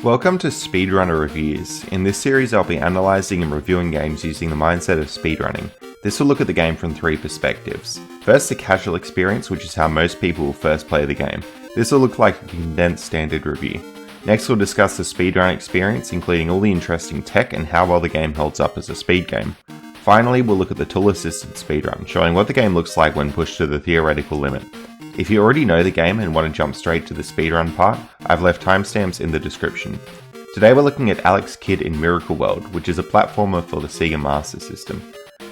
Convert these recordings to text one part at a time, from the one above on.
Welcome to Speedrunner Reviews. In this series I'll be analysing and reviewing games using the mindset of speedrunning. This will look at the game from three perspectives. First, the casual experience, which is how most people will first play the game. This will look like a condensed standard review. Next we'll discuss the speedrun experience, including all the interesting tech and how well the game holds up as a speed game. Finally, we'll look at the tool-assisted speedrun, showing what the game looks like when pushed to the theoretical limit. If you already know the game and want to jump straight to the speedrun part, I've left timestamps in the description. Today we're looking at Alex Kidd in Miracle World, which is a platformer for the Sega Master System.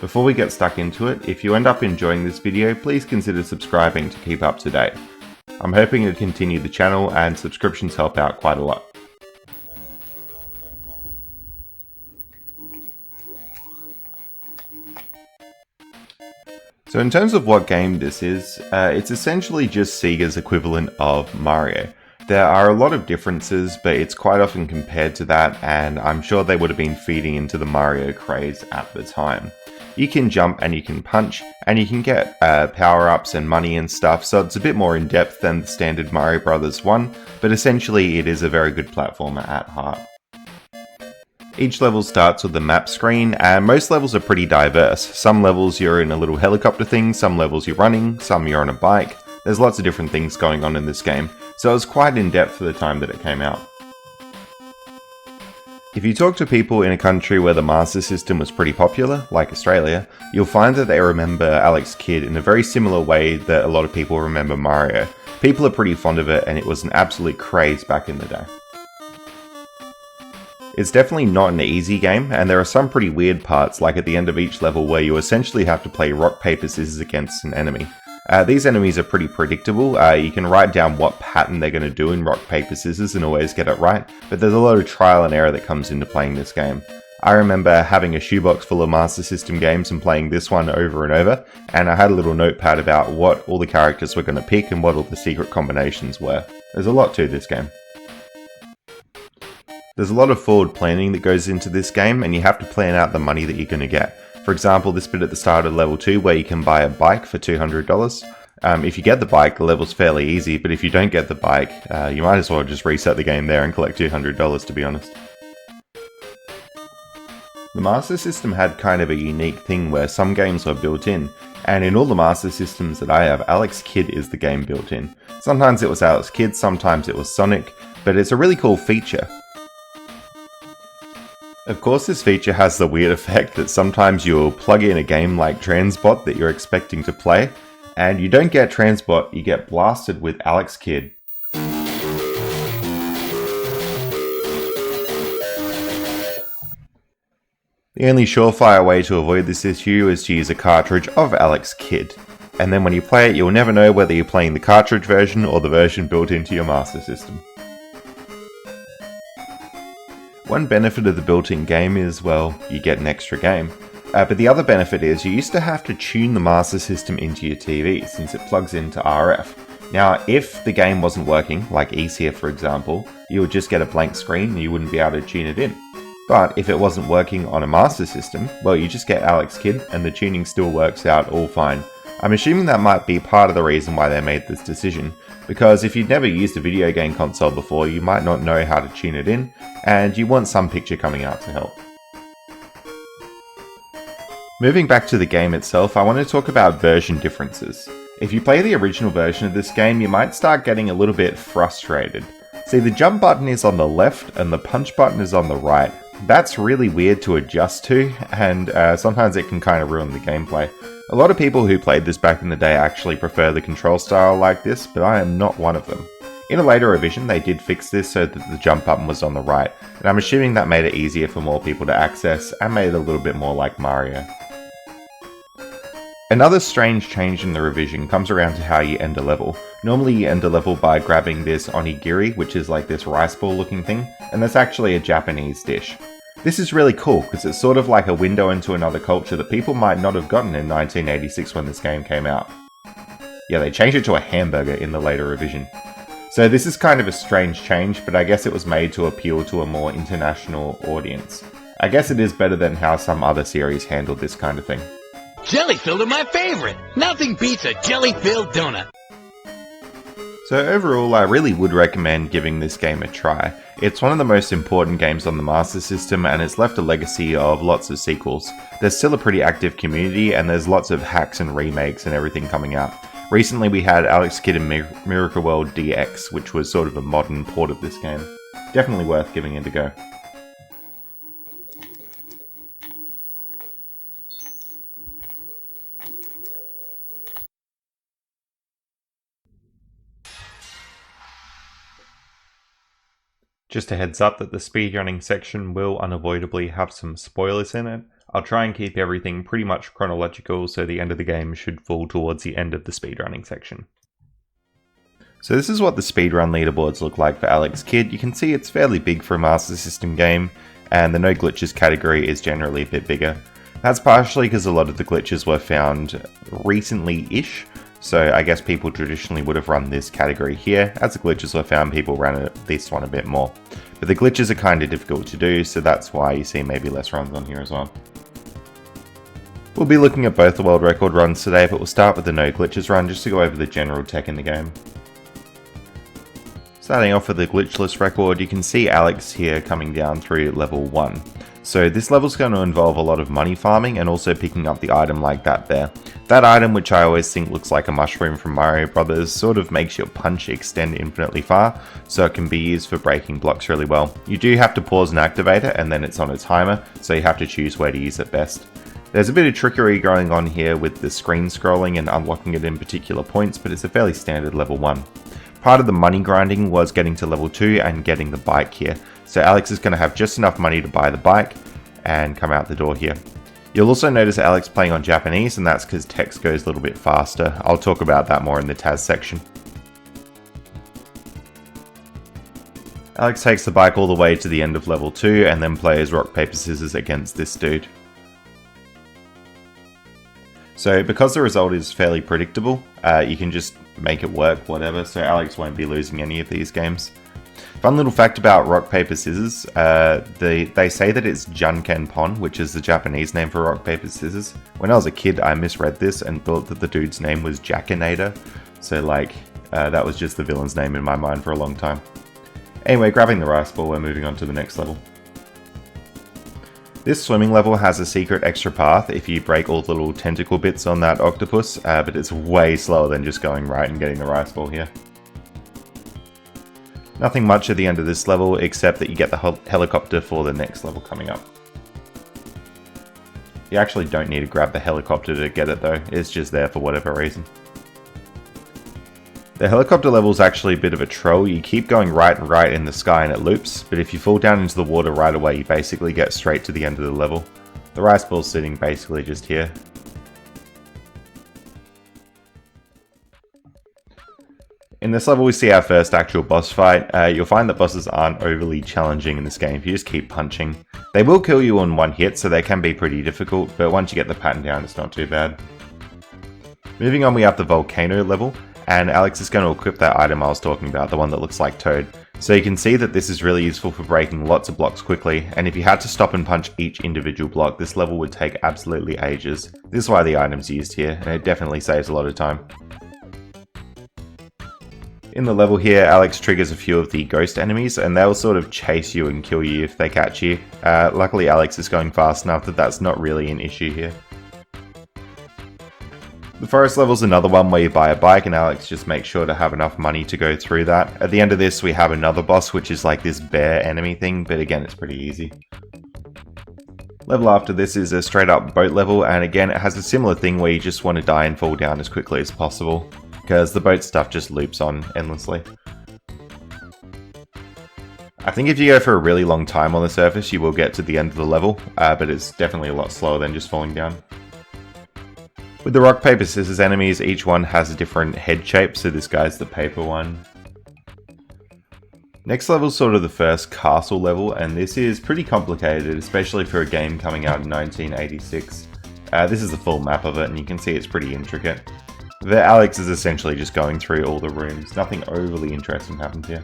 Before we get stuck into it, if you end up enjoying this video, please consider subscribing to keep up to date. I'm hoping to continue the channel and subscriptions help out quite a lot. So in terms of what game this is, it's essentially just Sega's equivalent of Mario. There are a lot of differences, but it's quite often compared to that, and I'm sure they would have been feeding into the Mario craze at the time. You can jump and you can punch, and you can get power-ups and money and stuff, so it's a bit more in-depth than the standard Mario Bros. 1, but essentially it is a very good platformer at heart. Each level starts with the map screen, and most levels are pretty diverse. Some levels you're in a little helicopter thing, some levels you're running, some you're on a bike. There's lots of different things going on in this game, so it was quite in-depth for the time that it came out. If you talk to people in a country where the Master System was pretty popular, like Australia, you'll find that they remember Alex Kidd in a very similar way that a lot of people remember Mario. People are pretty fond of it, and it was an absolute craze back in the day. It's definitely not an easy game, and there are some pretty weird parts, like at the end of each level where you essentially have to play rock, paper, scissors against an enemy. These enemies are pretty predictable. You can write down what pattern they're going to do in rock, paper, scissors and always get it right, but there's a lot of trial and error that comes into playing this game. I remember having a shoebox full of Master System games and playing this one over and over, and I had a little notepad about what all the characters were going to pick and what all the secret combinations were. There's a lot to this game. There's a lot of forward planning that goes into this game, and you have to plan out the money that you're going to get. For example, this bit at the start of level 2 where you can buy a bike for $200. If you get the bike, the level's fairly easy, but if you don't get the bike, you might as well just reset the game there and collect $200 to be honest. The Master System had kind of a unique thing where some games were built in, and in all the Master Systems that I have, Alex Kidd is the game built in. Sometimes it was Alex Kidd, sometimes it was Sonic, but it's a really cool feature. Of course, this feature has the weird effect that sometimes you'll plug in a game like Transbot that you're expecting to play, and you don't get Transbot, you get blasted with Alex Kidd. The only surefire way to avoid this issue is to use a cartridge of Alex Kidd, and then when you play it you'll never know whether you're playing the cartridge version or the version built into your Master System. One benefit of the built-in game is, well, you get an extra game. But the other benefit is you used to have to tune the Master System into your TV since it plugs into RF. Now, if the game wasn't working, like Ease here for example, you would just get a blank screen and you wouldn't be able to tune it in. But if it wasn't working on a Master System, well, you just get Alex Kidd and the tuning still works out all fine. I'm assuming that might be part of the reason why they made this decision, because if you'd never used a video game console before, you might not know how to tune it in, and you want some picture coming out to help. Moving back to the game itself, I want to talk about version differences. If you play the original version of this game, you might start getting a little bit frustrated. See, the jump button is on the left and the punch button is on the right. That's really weird to adjust to, and sometimes it can kind of ruin the gameplay. A lot of people who played this back in the day actually prefer the control style like this, but I am not one of them. In a later revision, they did fix this so that the jump button was on the right, and I'm assuming that made it easier for more people to access and made it a little bit more like Mario. Another strange change in the revision comes around to how you end a level. Normally you end a level by grabbing this onigiri, which is like this rice ball looking thing, and that's actually a Japanese dish. This is really cool because it's sort of like a window into another culture that people might not have gotten in 1986 when this game came out. Yeah, they changed it to a hamburger in the later revision. So this is kind of a strange change, but I guess it was made to appeal to a more international audience. I guess it is better than how some other series handled this kind of thing. Jelly-filled are my favorite! Nothing beats a jelly-filled donut! So overall, I really would recommend giving this game a try. It's one of the most important games on the Master System and it's left a legacy of lots of sequels. There's still a pretty active community and there's lots of hacks and remakes and everything coming out. Recently we had Alex Kidd in Miracle World DX, which was sort of a modern port of this game. Definitely worth giving it a go. Just a heads up that the speedrunning section will unavoidably have some spoilers in it. I'll try and keep everything pretty much chronological, so the end of the game should fall towards the end of the speedrunning section. So this is what the speedrun leaderboards look like for Alex Kidd. You can see it's fairly big for a Master System game, and the no glitches category is generally a bit bigger. That's partially because a lot of the glitches were found recently-ish, so I guess people traditionally would have run this category here. As the glitches were found, people ran this one a bit more. But the glitches are kind of difficult to do, so that's why you see maybe less runs on here as well. We'll be looking at both the world record runs today, but we'll start with the no glitches run just to go over the general tech in the game. Starting off with the glitchless record, you can see Alex here coming down through level 1. So this level's going to involve a lot of money farming and also picking up the item like that there. That item, which I always think looks like a mushroom from Mario Brothers, sort of makes your punch extend infinitely far, so it can be used for breaking blocks really well. You do have to pause and activate it, and then it's on a timer, so you have to choose where to use it best. There's a bit of trickery going on here with the screen scrolling and unlocking it in particular points, but it's a fairly standard level 1. Part of the money grinding was getting to level 2 and getting the bike here. So Alex is going to have just enough money to buy the bike and come out the door here. You'll also notice Alex playing on Japanese, and that's because text goes a little bit faster. I'll talk about that more in the Taz section. Alex takes the bike all the way to the end of level 2 and then plays rock, paper, scissors against this dude. So because the result is fairly predictable, you can just make it work, whatever, so Alex won't be losing any of these games. Fun little fact about rock, paper, scissors, they say that it's Junkenpon, which is the Japanese name for rock, paper, scissors. When I was a kid, I misread this and thought that the dude's name was Jackinator, so like, that was just the villain's name in my mind for a long time. Anyway, grabbing the rice ball, we're moving on to the next level. This swimming level has a secret extra path if you break all the little tentacle bits on that octopus, but it's way slower than just going right and getting the rice ball here. Nothing much at the end of this level except that you get the helicopter for the next level coming up. You actually don't need to grab the helicopter to get it though, it's just there for whatever reason. The helicopter level is actually a bit of a troll. You keep going right and right in the sky and it loops, but if you fall down into the water right away you basically get straight to the end of the level. The rice ball's sitting basically just here. In this level we see our first actual boss fight. You'll find that bosses aren't overly challenging in this game if you just keep punching. They will kill you on one hit, so they can be pretty difficult, but once you get the pattern down it's not too bad. Moving on, we have the volcano level, and Alex is going to equip that item I was talking about, the one that looks like Toad. So you can see that this is really useful for breaking lots of blocks quickly, and if you had to stop and punch each individual block, this level would take absolutely ages. This is why the item's used here, and it definitely saves a lot of time. In the level here, Alex triggers a few of the ghost enemies, and they'll sort of chase you and kill you if they catch you. Luckily Alex is going fast enough that that's not really an issue here. The forest level is another one where you buy a bike, and Alex just makes sure to have enough money to go through that. At the end of this we have another boss, which is like this bear enemy thing, but again it's pretty easy. Level after this is a straight up boat level, and again it has a similar thing where you just want to die and fall down as quickly as possible, because the boat stuff just loops on endlessly. I think if you go for a really long time on the surface you will get to the end of the level, but it's definitely a lot slower than just falling down. With the rock, paper, scissors enemies, each one has a different head shape, so this guy's the paper one. Next level is sort of the first castle level, and this is pretty complicated, especially for a game coming out in 1986. This is the full map of it, and you can see it's pretty intricate. But Alex is essentially just going through all the rooms. Nothing overly interesting happens here.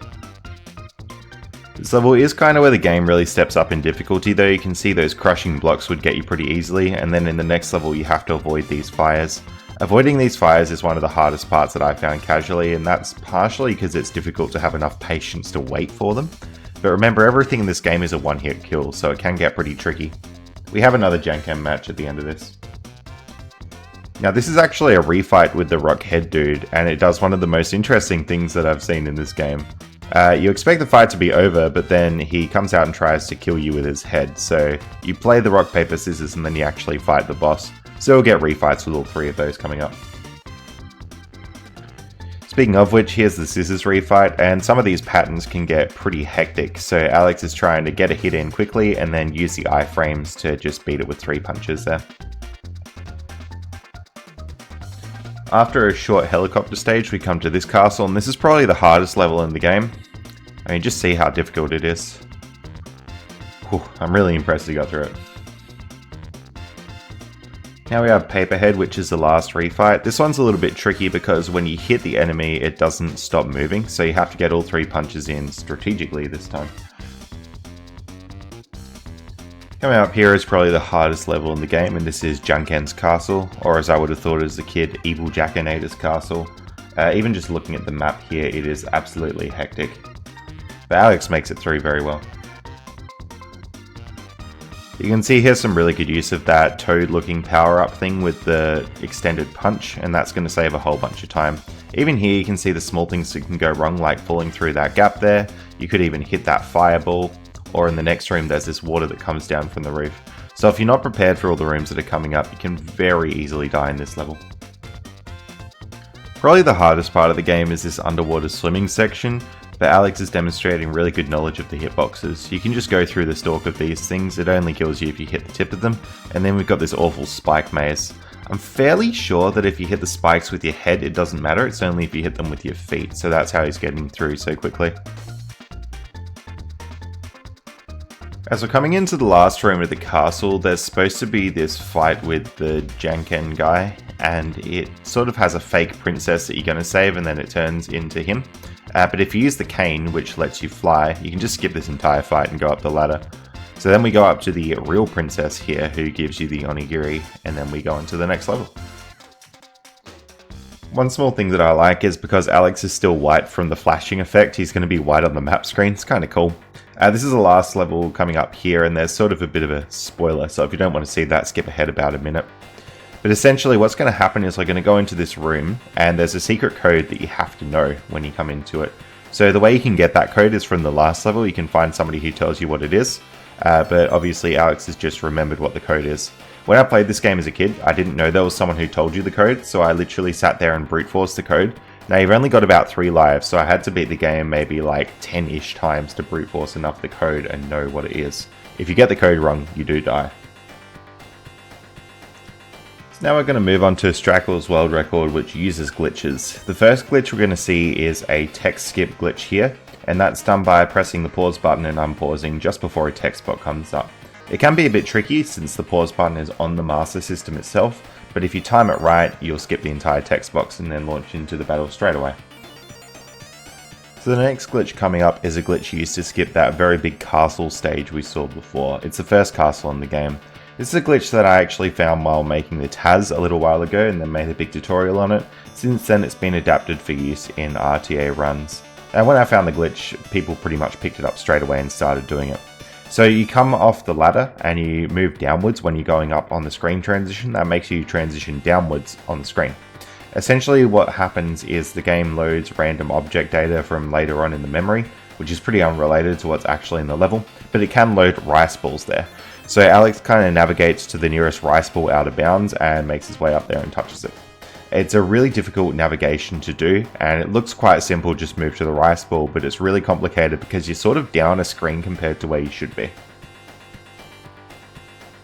This level is kind of where the game really steps up in difficulty though. You can see those crushing blocks would get you pretty easily, and then in the next level you have to avoid these fires. Avoiding these fires is one of the hardest parts that I found casually, and that's partially because it's difficult to have enough patience to wait for them. But remember, everything in this game is a one-hit kill, so it can get pretty tricky. We have another Janken match at the end of this. Now this is actually a refight with the Rockhead dude, and it does one of the most interesting things that I've seen in this game. You expect the fight to be over, but then he comes out and tries to kill you with his head, so you play the rock, paper, scissors, and then you actually fight the boss. So we'll get refights with all three of those coming up. Speaking of which, here's the scissors refight, and some of these patterns can get pretty hectic, so Alex is trying to get a hit in quickly and then use the iframes to just beat it with 3 punches there. After a short helicopter stage, we come to this castle, and this is probably the hardest level in the game. I mean, just see how difficult it is. Whew, I'm really impressed he got through it. Now we have Paperhead, which is the last refight. This one's a little bit tricky because when you hit the enemy, it doesn't stop moving, so you have to get all 3 punches in strategically this time. Coming up here is probably the hardest level in the game, and this is Janken's Castle, or as I would have thought as a kid, Evil Jackinator's Castle. Even just looking at the map here, it is absolutely hectic. But Alex makes it through very well. You can see here's some really good use of that toad looking power up thing with the extended punch, and that's going to save a whole bunch of time. Even here you can see the small things that can go wrong, like falling through that gap there. You could even hit that fireball, or in the next room there's this water that comes down from the roof. So if you're not prepared for all the rooms that are coming up, you can very easily die in this level. Probably the hardest part of the game is this underwater swimming section, but Alex is demonstrating really good knowledge of the hitboxes. You can just go through the stalk of these things, it only kills you if you hit the tip of them, and then we've got this awful spike maze. I'm fairly sure that if you hit the spikes with your head it doesn't matter, it's only if you hit them with your feet, so that's how he's getting through so quickly. As we're coming into the last room of the castle, there's supposed to be this fight with the Janken guy, and it sort of has a fake princess that you're going to save and then it turns into him. But if you use the cane, which lets you fly, you can just skip this entire fight and go up the ladder. So then we go up to the real princess here, who gives you the onigiri, and then we go on to the next level. One small thing that I like is because Alex is still white from the flashing effect, he's going to be white on the map screen. It's kind of cool. This is the last level coming up here, and there's sort of a bit of a spoiler, so if you don't want to see that, skip ahead about a minute. But essentially what's going to happen is we're going to go into this room, and there's a secret code that you have to know when you come into it. So the way you can get that code is from the last level. You can find somebody who tells you what it is, but obviously Alex has just remembered what the code is. When I played this game as a kid, I didn't know there was someone who told you the code, so I literally sat there and brute forced the code. Now you've only got about 3 lives, so I had to beat the game maybe like 10-ish times to brute force enough of the code and know what it is. If you get the code wrong, you do die. Now we're going to move on to Strackle's world record, which uses glitches. The first glitch we're going to see is a text skip glitch here, and that's done by pressing the pause button and unpausing just before a text box comes up. It can be a bit tricky since the pause button is on the master system itself, but if you time it right, you'll skip the entire text box and then launch into the battle straight away. So the next glitch coming up is a glitch used to skip that very big castle stage we saw before. It's the first castle in the game. This is a glitch that I actually found while making the Taz a little while ago and then made a big tutorial on it. Since then it's been adapted for use in RTA runs. And when I found the glitch, people pretty much picked it up straight away and started doing it. So you come off the ladder and you move downwards when you're going up on the screen transition. That makes you transition downwards on the screen. Essentially what happens is the game loads random object data from later on in the memory, which is pretty unrelated to what's actually in the level, but it can load rice balls there. So Alex kind of navigates to the nearest rice ball out of bounds and makes his way up there and touches it. It's a really difficult navigation to do, and it looks quite simple, just move to the rice ball, but it's really complicated because you're sort of down a screen compared to where you should be.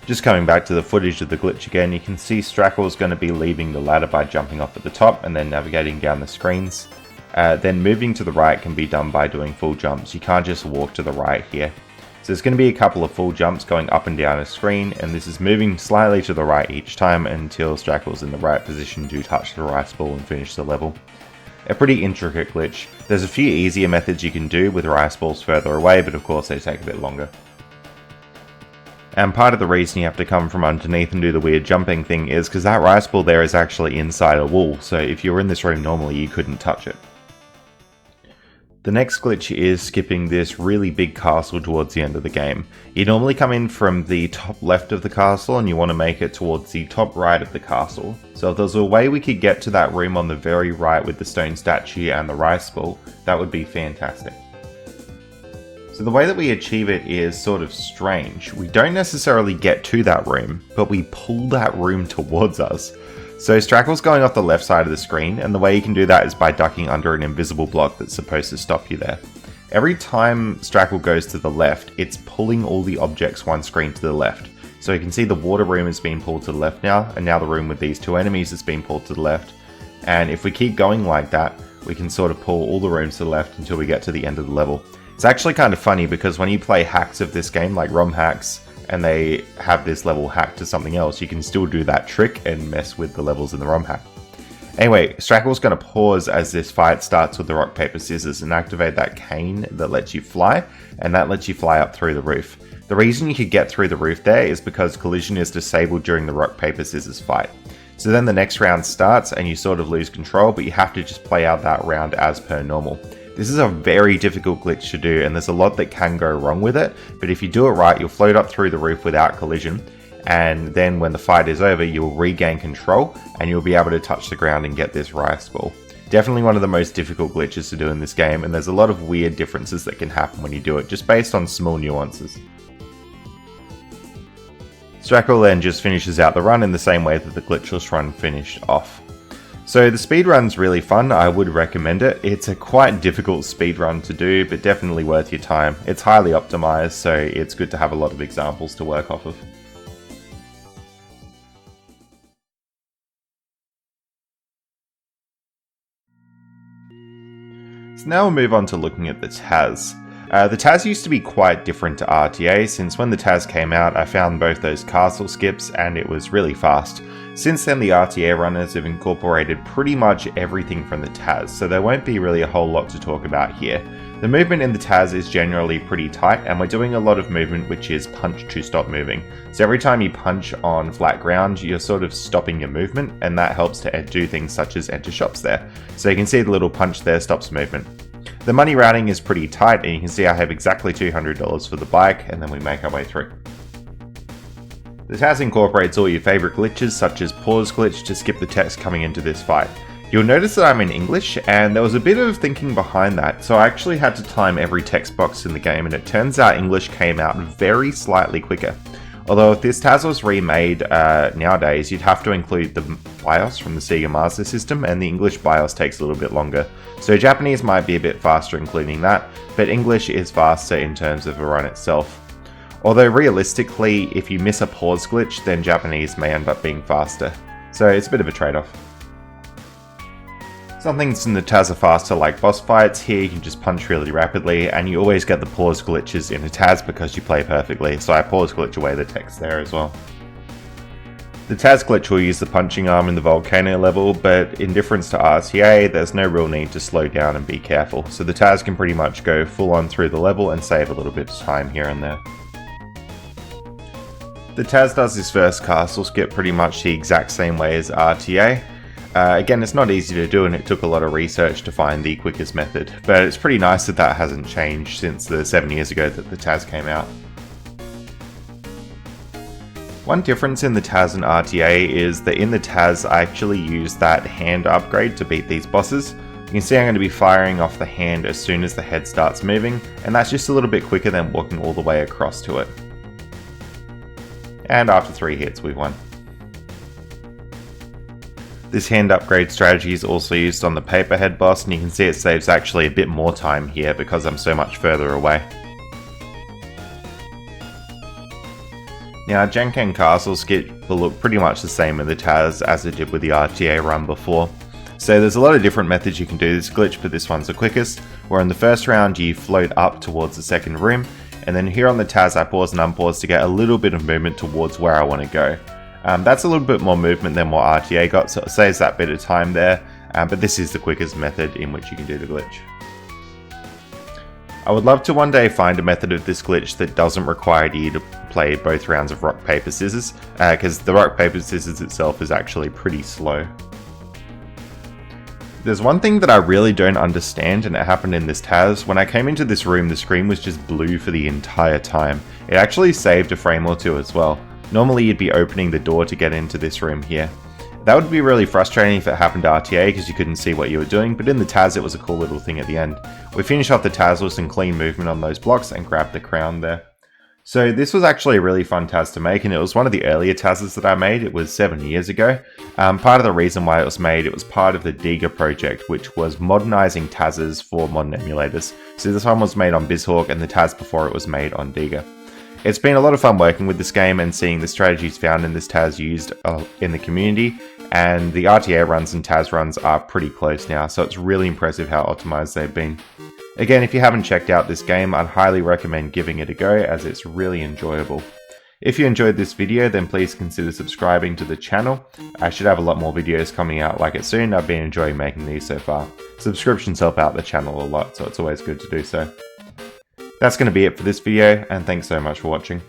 Just coming back to the footage of the glitch again, you can see Strackle's going to be leaving the ladder by jumping off at the top and then navigating down the screens. Then moving to the right can be done by doing full jumps. You can't just walk to the right here. So there's going to be a couple of full jumps going up and down a screen, and this is moving slightly to the right each time until Strackle's in the right position to touch the rice ball and finish the level. A pretty intricate glitch. There's a few easier methods you can do with rice balls further away, but of course they take a bit longer. And part of the reason you have to come from underneath and do the weird jumping thing is because that rice ball there is actually inside a wall, so if you were in this room normally you couldn't touch it. The next glitch is skipping this really big castle towards the end of the game. You normally come in from the top left of the castle and you want to make it towards the top right of the castle. So if there's a way we could get to that room on the very right with the stone statue and the rice ball, that would be fantastic. So the way that we achieve it is sort of strange. We don't necessarily get to that room, but we pull that room towards us. So Strackle's going off the left side of the screen, and the way you can do that is by ducking under an invisible block that's supposed to stop you there. Every time Strackle goes to the left, it's pulling all the objects one screen to the left. So you can see the water room is being pulled to the left now, and now the room with these two enemies is being pulled to the left. And if we keep going like that, we can sort of pull all the rooms to the left until we get to the end of the level. It's actually kind of funny because when you play hacks of this game, like ROM hacks, and they have this level hacked to something else, you can still do that trick and mess with the levels in the ROM hack. Anyway, Strackle's going to pause as this fight starts with the rock, paper, scissors and activate that cane that lets you fly, and that lets you fly up through the roof. The reason you could get through the roof there is because collision is disabled during the rock, paper, scissors fight. So then the next round starts and you sort of lose control, but you have to just play out that round as per normal. This is a very difficult glitch to do, and there's a lot that can go wrong with it, but if you do it right, you'll float up through the roof without collision, and then when the fight is over, you'll regain control, and you'll be able to touch the ground and get this rice ball. Definitely one of the most difficult glitches to do in this game, and there's a lot of weird differences that can happen when you do it, just based on small nuances. Strackle then just finishes out the run in the same way that the glitchless run finished off. So the speedrun's really fun, I would recommend it. It's a quite difficult speedrun to do, but definitely worth your time. It's highly optimized, so it's good to have a lot of examples to work off of. So now we'll move on to looking at the TAS. The TAS used to be quite different to RTA, since when the TAS came out I found both those castle skips and it was really fast. Since then the RTA runners have incorporated pretty much everything from the TAS, so there won't be really a whole lot to talk about here. The movement in the TAS is generally pretty tight, and we're doing a lot of movement which is punch to stop moving. So every time you punch on flat ground, you're sort of stopping your movement, and that helps to do things such as enter shops there. So you can see the little punch there stops movement. The money routing is pretty tight, and you can see I have exactly $200 for the bike, and then we make our way through. The TAS incorporates all your favourite glitches, such as pause glitch to skip the text coming into this fight. You'll notice that I'm in English, and there was a bit of thinking behind that, so I actually had to time every text box in the game, and it turns out English came out very slightly quicker. Although if this TAS was remade nowadays, you'd have to include the BIOS from the Sega Master System, and the English BIOS takes a little bit longer. So Japanese might be a bit faster including that, but English is faster in terms of the run itself. Although realistically, if you miss a pause glitch, then Japanese may end up being faster. So it's a bit of a trade-off. Some things in the TAS are faster, like boss fights. Here you can just punch really rapidly, and you always get the pause glitches in a TAS because you play perfectly, so I pause glitch away the text there as well. The TAS glitch will use the punching arm in the volcano level, but in difference to RTA, there's no real need to slow down and be careful, so the TAS can pretty much go full on through the level and save a little bit of time here and there. The TAS does this first castle skip pretty much the exact same way as RTA. Again, it's not easy to do, and it took a lot of research to find the quickest method, but it's pretty nice that that hasn't changed since the 7 years ago that the TAS came out. One difference in the TAS and RTA is that in the TAS I actually use that hand upgrade to beat these bosses. You can see I'm going to be firing off the hand as soon as the head starts moving, and that's just a little bit quicker than walking all the way across to it. And after 3 hits we've won. This hand upgrade strategy is also used on the paperhead boss, and you can see it saves actually a bit more time here because I'm so much further away. Now, Janken Castle skip will look pretty much the same in the TAS as it did with the RTA run before. So there's a lot of different methods you can do this glitch, but this one's the quickest, where in the first round you float up towards the second room, and then here on the TAS I pause and unpause to get a little bit of movement towards where I want to go. That's a little bit more movement than what RTA got, so it saves that bit of time there, but this is the quickest method in which you can do the glitch. I would love to one day find a method of this glitch that doesn't require you to play both rounds of rock, paper, scissors, because the rock, paper, scissors itself is actually pretty slow. There's one thing that I really don't understand, and it happened in this TAS. When I came into this room, the screen was just blue for the entire time. It actually saved a frame or two as well. Normally you'd be opening the door to get into this room here. That would be really frustrating if it happened to RTA because you couldn't see what you were doing, but in the TAS it was a cool little thing at the end. We finished off the TAS with some clean movement on those blocks and grabbed the crown there. So this was actually a really fun TAS to make, and it was one of the earlier TASs that I made. It was 7 years ago. Part of the reason why it was made, it was part of the Diga project, which was modernizing TASs for modern emulators. So this one was made on BizHawk, and the TAS before it was made on Diga. It's been a lot of fun working with this game and seeing the strategies found in this TAS used in the community, and the RTA runs and TAS runs are pretty close now, so it's really impressive how optimized they've been. Again, if you haven't checked out this game, I'd highly recommend giving it a go as it's really enjoyable. If you enjoyed this video, then please consider subscribing to the channel. I should have a lot more videos coming out like it soon. I've been enjoying making these so far. Subscriptions help out the channel a lot, so it's always good to do so. That's going to be it for this video, and thanks so much for watching.